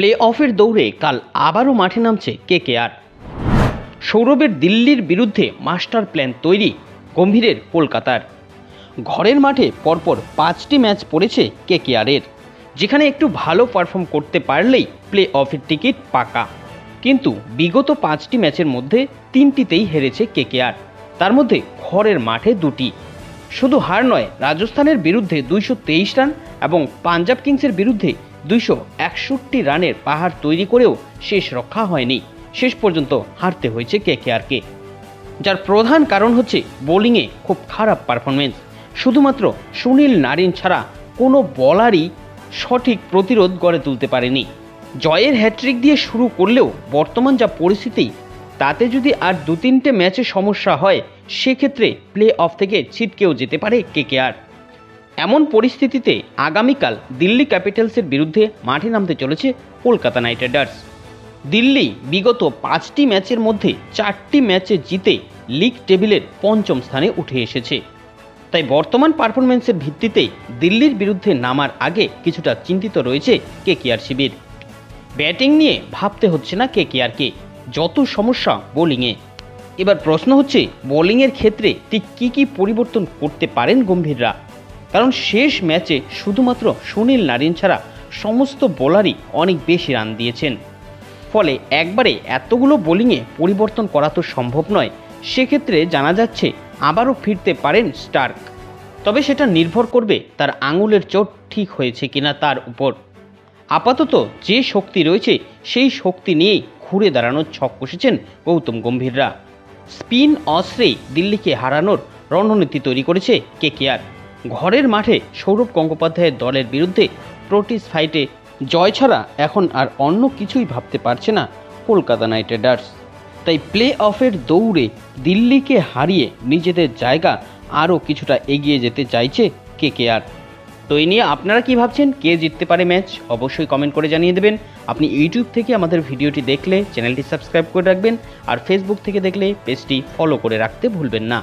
Play অফের দৌড়ে কাল আবারও মাঠে নামছে কেকেআর। সৌরভের দিল্লির বিরুদ্ধে মাস্টার প্ল্যান তৈরি গম্ভীরের কলকাতার। ঘরের মাঠে পরপর 5টি ম্যাচ পড়েছে কেকেআরের, যেখানে একটু ভালো পারফর্ম করতে পারলেই প্লে অফের টিকিট পাকা। কিন্তু বিগত 5টি ম্যাচের মধ্যে 3টিতেই হেরেছে কেকেআর, তার মধ্যে ঘরের মাঠে 2টি। শুধু হার নয়, রাজস্থানের বিরুদ্ধে 223 রান এবং পাঞ্জাব কিংসের বিরুদ্ধে 261 রানের পাহাড় তৈরি করেও শেষ রক্ষা হয়নি। শেষ পর্যন্ত হারতে হয়েছে কেকেআরকে, যার প্রধান কারণ হচ্ছে বোলিংয়ে খুব খারাপ পারফরমেন্স। শুধুমাত্র সুনীল নারিন ছাড়া কোনো বলারই সঠিক প্রতিরোধ গড়ে তুলতে পারেনি। জয়ের হ্যাট্রিক দিয়ে শুরু করলেও বর্তমান যা পরিস্থিতি, তাতে যদি আর 2-3টে ম্যাচে সমস্যা হয়, সেক্ষেত্রে প্লে অফ থেকে ছিটকেও যেতে পারে কেকেআর। এমন পরিস্থিতিতে আগামীকাল দিল্লি ক্যাপিটালসের বিরুদ্ধে মাঠে নামতে চলেছে কলকাতা নাইট রাইডার্স। দিল্লি বিগত 5টি ম্যাচের মধ্যে 4টি ম্যাচে জিতে লিগ টেবিলের 5ম স্থানে উঠে এসেছে। তাই বর্তমান পারফরমেন্সের ভিত্তিতে দিল্লির বিরুদ্ধে নামার আগে কিছুটা চিন্তিত রয়েছে কেকেআর শিবির। ব্যাটিং নিয়ে ভাবতে হচ্ছে না কেকেআরকে, যত সমস্যা বোলিংয়ে। এবার প্রশ্ন হচ্ছে বোলিংয়ের ক্ষেত্রে ঠিক কী পরিবর্তন করতে পারেন গম্ভীররা, কারণ শেষ ম্যাচে শুধুমাত্র সুনীল নারিন ছাড়া সমস্ত বোলারই অনেক বেশি রান দিয়েছেন। ফলে একবারে এতগুলো বোলিংয়ে পরিবর্তন করা তো সম্ভব নয়। সেক্ষেত্রে জানা যাচ্ছে আবারও ফিরতে পারেন স্টার্ক, তবে সেটা নির্ভর করবে তার আঙুলের চোট ঠিক হয়েছে কিনা তার উপর। আপাতত যে শক্তি রয়েছে সেই শক্তি নিয়েই ঘুরে দাঁড়ানোর ছক কষেছেন গৌতম গম্ভীররা। স্পিন অস্ত্রেই দিল্লিকে হারানোর রণনীতি তৈরি করেছে কেকেআর। ঘরের মাঠে সৌরভ গঙ্গোপাধ্যায়ের দলের বিরুদ্ধে প্রোটিস ফাইটে জয় ছাড়া এখন আর অন্য কিছুই ভাবতে পারছে না কলকাতা নাইট রাইডার্স। তাই প্লে অফের দৌড়ে দিল্লিকে হারিয়ে নিজেদের জায়গা আরও কিছুটা এগিয়ে যেতে চাইছে কেকেআর। তো এই নিয়ে আপনারা কি ভাবছেন, কে জিততে পারে ম্যাচ? অবশ্যই কমেন্ট করে জানিয়ে দেবেন। আপনি ইউটিউব থেকে আমাদের ভিডিওটি দেখলে চ্যানেলটি সাবস্ক্রাইব করে রাখবেন, আর ফেসবুক থেকে দেখলে পেজটি ফলো করে রাখতে ভুলবেন না।